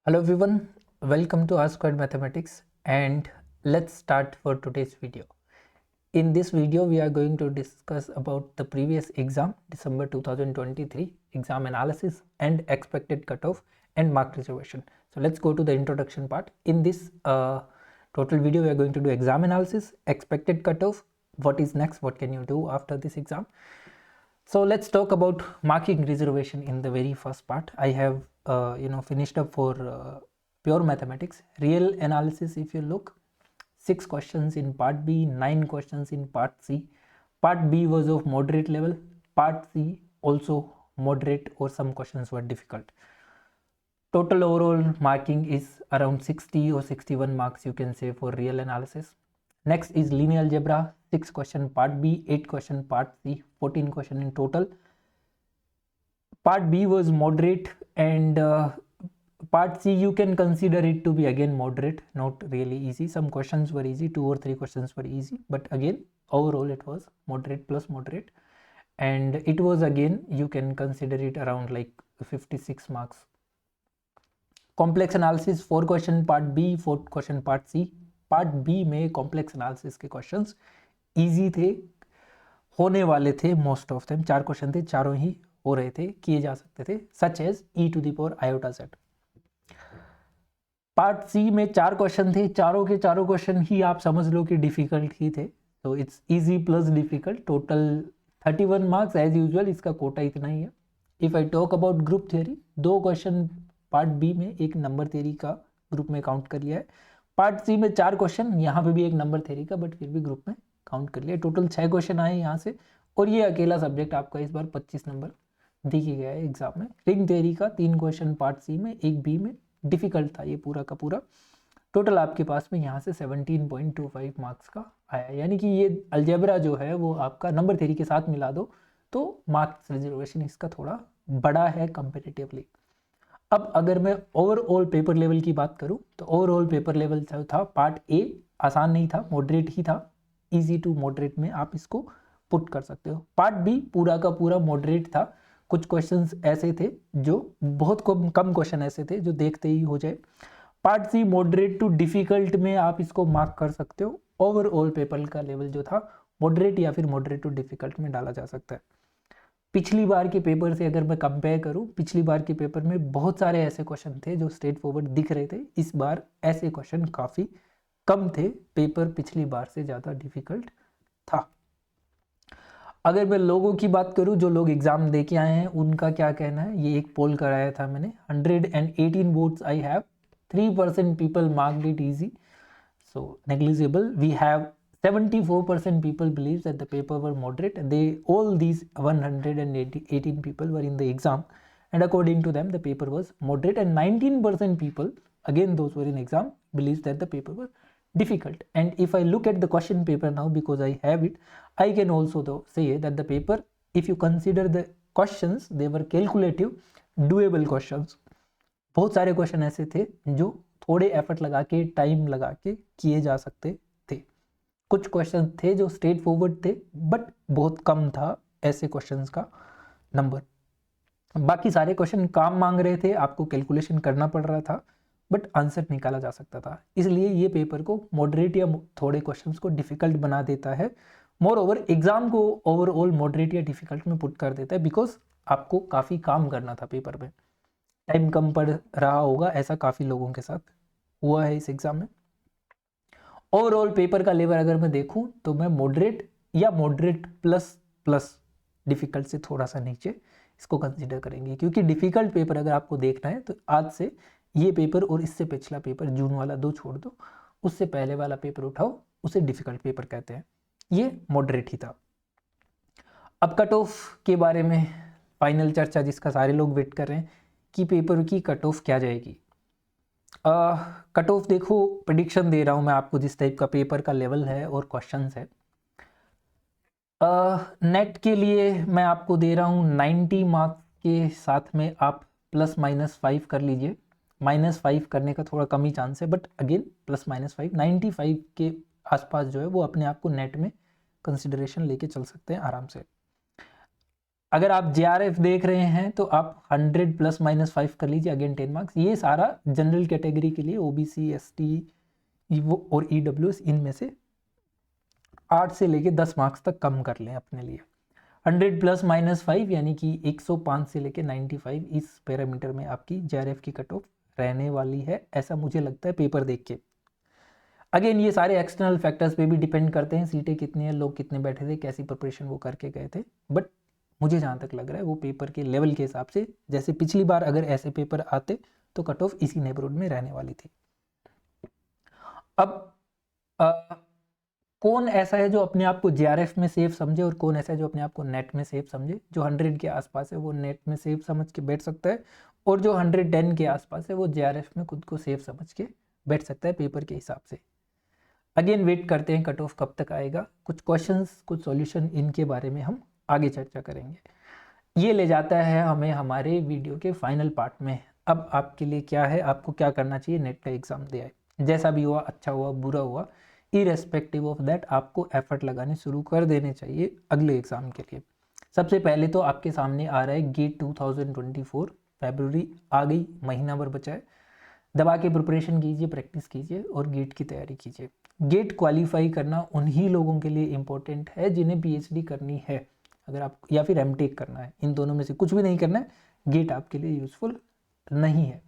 Hello everyone, welcome to R Squared Mathematics and let's start for today's video. In this video we are going to discuss about the previous exam, December 2023 exam analysis and expected cutoff and mark reservation. So let's go to the introduction part. In this total video we are going to do exam analysis, expected cutoff, what is next, what can you do after this exam. So let's talk about marking reservation in the very first part. I have finished up for pure mathematics. Real analysis, if you look, 6 questions in part B, 9 questions in part C. Part B was of moderate level, part C also moderate or some questions were difficult. Total overall marking is around 60 or 61 marks you can say for real analysis. Next is linear algebra, 6 question part B, 8 question part C, 14 question in total. Part B was moderate and part C you can consider it to be again moderate, not really easy. Some questions were easy, 2 or 3 questions were easy, but again overall it was moderate plus moderate, and it was again you can consider it around like 56 marks. Complex analysis, 4 question part B, 4 question part C. Part B में complex analysis के questions easy थे, होने वाले थे most of them. 4 question थे, चारों ही हो रहे थे, किए जा सकते थे, such as e to the power iota z. Part C में 4 क्वेश्चन थे, चारों के चारों क्वेश्चन ही आप समझ लो कि डिफिकल्ट ही थे, तो it's easy plus difficult. Total 31 marks as usual, इसका कोटा इतना ही है। If I talk about group theory, 2 question part B में एक नंबर थ्योरी का ग्रुप में काउंट कर लिया है। पार्ट सी में 4 क्वेश्चन, यहाँ पे भी एक नंबर थ्योरी का, बट फिर भी ग्रुप में काउंट कर लिया। टोटल 6 क्वेश्चन आए यहाँ से, और ये अकेला सब्जेक्ट आपका इस बार 25 नंबर दिख ही गया है एग्जाम में। रिंग थ्योरी का 3 क्वेश्चन पार्ट सी में, एक बी में, डिफिकल्ट था ये पूरा का पूरा। टोटल आपके पास में यहाँ से 17.25 मार्क्स का आया, यानी कि ये अलजेब्रा जो है वो आपका नंबर थ्योरी के साथ मिला दो तो मार्क्स रिजर्वेशन इसका थोड़ा बड़ा है कंपेरेटिवली। अब अगर मैं ओवरऑल पेपर लेवल की बात करूं तो ओवरऑल पेपर लेवल जो था, पार्ट ए आसान नहीं था, मॉडरेट ही था, इजी टू मॉडरेट में आप इसको पुट कर सकते हो। पार्ट बी पूरा का पूरा मॉडरेट था, कुछ क्वेश्चंस ऐसे थे जो बहुत कम क्वेश्चन ऐसे थे जो देखते ही हो जाए। Part C moderate to difficult में आप इसको मार्क कर सकते हो। ओवरऑल पेपर का लेवल जो था मॉडरेट या फिर मॉडरेट टू डिफिकल्ट में डाला जा सकता है। पिछली बार के पेपर से अगर मैं कंपेयर करूं, पिछली बार के पेपर में बहुत सारे ऐसे क्वेश्चन थे जो स्ट्रेट फॉरवर्ड दिख रहे थे, इस बार ऐसे क्वेश्चन काफी कम थे, पेपर पिछली बार से ज्यादा डिफिकल्ट था। अगर मैं लोगों की बात करूं, जो लोग एग्जाम दे के आए हैं उनका क्या कहना है, ये एक पोल कराया था मैंने। 118 votes I have, 3% people marked it easy, so negligible. We have 74% people believes that the paper were moderate. All these 118 people were in the exam, and according to them the paper was moderate, and 19% people, again those were in exam, believes that the paper was difficult. And if I look at the question paper now, because I have it, I can also though say that the paper, if you consider the questions, they were calculative, doable questions। बहुत सारे question ऐसे थे जो थोड़े effort लगा के, time लगा के किए जा सकते थे। कुछ क्वेश्चन थे जो स्ट्रेट फॉरवर्ड थे, बट बहुत कम था ऐसे क्वेश्चंस का नंबर। बाकी सारे क्वेश्चन काम मांग रहे थे, आपको कैलकुलेशन करना पड़ रहा था, बट आंसर निकाला जा सकता था। इसलिए ये पेपर को मॉडरेट या थोड़े क्वेश्चंस को डिफिकल्ट बना देता है। मोर ओवर एग्जाम को ओवरऑल मॉडरेट या डिफिकल्ट में पुट कर देता है, बिकॉज आपको काफ़ी काम करना था पेपर में, टाइम कम पड़ रहा होगा, ऐसा काफ़ी लोगों के साथ हुआ है इस एग्जाम में। ओवरऑल पेपर का लेवल अगर मैं देखूं तो मैं मॉडरेट या मॉडरेट प्लस प्लस डिफिकल्ट से थोड़ा सा नीचे इसको कंसीडर करेंगे, क्योंकि डिफिकल्ट पेपर अगर आपको देखना है तो आज से ये पेपर और इससे पिछला पेपर, जून वाला 2 छोड़ दो, उससे पहले वाला पेपर उठाओ, उसे डिफिकल्ट पेपर कहते हैं। ये मॉडरेट ही था। अब कट ऑफ के बारे में फाइनल चर्चा, जिसका सारे लोग वेट कर रहे हैं कि पेपर की कट ऑफ क्या जाएगी। कट ऑफ देखो, प्रेडिक्शन दे रहा हूं मैं आपको जिस टाइप का पेपर का लेवल है और क्वेश्चंस है। नेट के लिए मैं आपको दे रहा हूं 90 मार्क्स के साथ में आप ±5 कर लीजिए। -5 करने का थोड़ा कम ही चांस है, बट अगेन ±5, 95 के आसपास जो है वो अपने आप को नेट में कंसिडरेशन लेके चल सकते हैं आराम से। अगर आप JRF देख रहे हैं तो आप 100 प्लस माइनस 5 कर लीजिए, अगेन 10 मार्क्स। ये सारा जनरल कैटेगरी के लिए, OBC ST वो और EWS, इनमें से 8 से लेके 10 मार्क्स तक कम कर लें अपने लिए। 100 प्लस माइनस 5 यानी कि 105 से लेके 95 इस पैरामीटर में आपकी JRF की कट ऑफ रहने वाली है, ऐसा मुझे लगता है पेपर देख के। अगेन ये सारे एक्सटर्नल फैक्टर्स पे भी डिपेंड करते हैं, सीटें कितनी हैं, लोग कितने बैठे थे, कैसी प्रिपरेशन वो करके गए थे, बट मुझे जहाँ तक लग रहा है वो पेपर के लेवल के हिसाब से, जैसे पिछली बार अगर ऐसे पेपर आते तो कट ऑफ इसी नेबरहुड में रहने वाली थी। अब कौन ऐसा है जो अपने आप को JRF में सेफ समझे और कौन ऐसा है जो अपने आप को नेट में सेफ समझे? जो 100 के आसपास है वो नेट में सेफ समझ के बैठ सकता है, और जो 110 के आसपास है वो JRF में खुद को सेफ समझ के बैठ सकता है पेपर के हिसाब से। अगेन वेट करते हैं कट ऑफ कब तक आएगा, कुछ क्वेश्चंस, कुछ सॉल्यूशन, इनके बारे में हम आगे चर्चा करेंगे। ये ले जाता है हमें हमारे वीडियो के फाइनल पार्ट में। अब आपके लिए क्या है, आपको क्या करना चाहिए, नेट का एग्ज़ाम दे आए, जैसा भी हुआ, अच्छा हुआ बुरा हुआ, इरेस्पेक्टिव ऑफ दैट आपको एफर्ट लगाने शुरू कर देने चाहिए अगले एग्ज़ाम के लिए। सबसे पहले तो आपके सामने आ रहा है गेट 2024, फरवरी आ गई, महीना भर बचा है। दबा के प्रिपरेशन कीजिए, प्रैक्टिस कीजिए और गेट की तैयारी कीजिए। गेट क्वालिफाई करना उन्हीं लोगों के लिए इम्पोर्टेंट है जिन्हें PhD करनी है, अगर आप, या फिर MTech करना है, इन दोनों में से कुछ भी नहीं करना है, गेट आपके लिए यूजफुल नहीं है।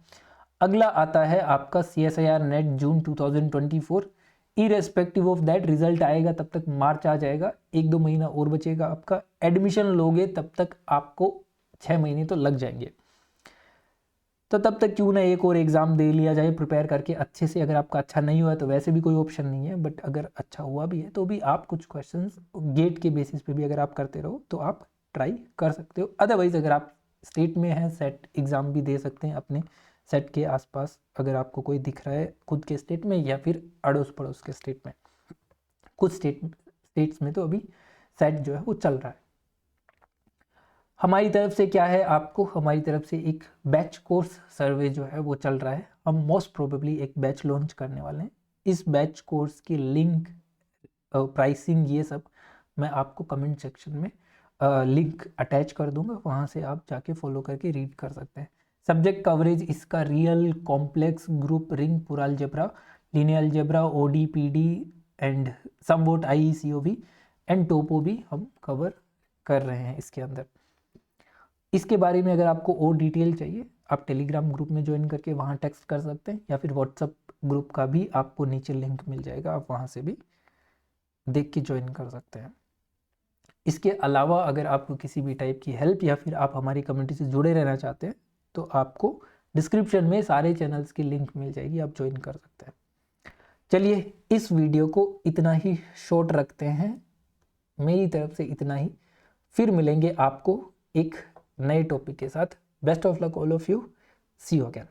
अगला आता है आपका CSIR net June 2024। Irrespective of that result आएगा तब तक मार्च आ जाएगा, 1-2 महीना और बचेगा आपका। एडमिशन लोगे तब तक आपको 6 महीने तो लग जाएंगे, तो तब तक क्यों ना एक और एग्ज़ाम दे लिया जाए प्रिपेयर करके अच्छे से। अगर आपका अच्छा नहीं हुआ तो वैसे भी कोई ऑप्शन नहीं है, बट अगर अच्छा हुआ भी है तो भी आप कुछ क्वेश्चंस गेट के बेसिस पे भी अगर आप करते रहो तो आप ट्राई कर सकते हो। अदरवाइज़ अगर आप स्टेट में हैं, सेट एग्ज़ाम भी दे सकते हैं अपने सेट के आसपास, अगर आपको कोई दिख रहा है खुद के स्टेट में या फिर अड़ोस पड़ोस के स्टेट में। कुछ स्टेट्स में तो अभी सेट जो है वो चल रहा है। हमारी तरफ से क्या है, आपको हमारी तरफ से एक बैच कोर्स सर्वे जो है वो चल रहा है। हम मोस्ट प्रोबेबली एक बैच लॉन्च करने वाले हैं। इस बैच कोर्स की लिंक, प्राइसिंग, ये सब मैं आपको कमेंट सेक्शन में लिंक अटैच कर दूंगा, वहाँ से आप जाके फॉलो करके रीड कर सकते हैं। सब्जेक्ट कवरेज इसका रियल, कॉम्प्लेक्स, ग्रुप, रिंग, पूरा algebra, linear algebra, OD, PD and somewhat IECOV and topo भी हम कवर कर रहे हैं इसके अंदर। इसके बारे में अगर आपको और डिटेल चाहिए, आप टेलीग्राम ग्रुप में ज्वाइन करके वहाँ टेक्स्ट कर सकते हैं, या फिर व्हाट्सअप ग्रुप का भी आपको नीचे लिंक मिल जाएगा, आप वहाँ से भी देख के ज्वाइन कर सकते हैं। इसके अलावा अगर आपको किसी भी टाइप की हेल्प या फिर आप हमारी कम्युनिटी से जुड़े रहना चाहते हैं तो आपको डिस्क्रिप्शन में सारे चैनल्स की लिंक मिल जाएगी, आप ज्वाइन कर सकते हैं। चलिए इस वीडियो को इतना ही शॉर्ट रखते हैं, मेरी तरफ से इतना ही। फिर मिलेंगे आपको एक नए टॉपिक के साथ। Best of luck all of you, see you again.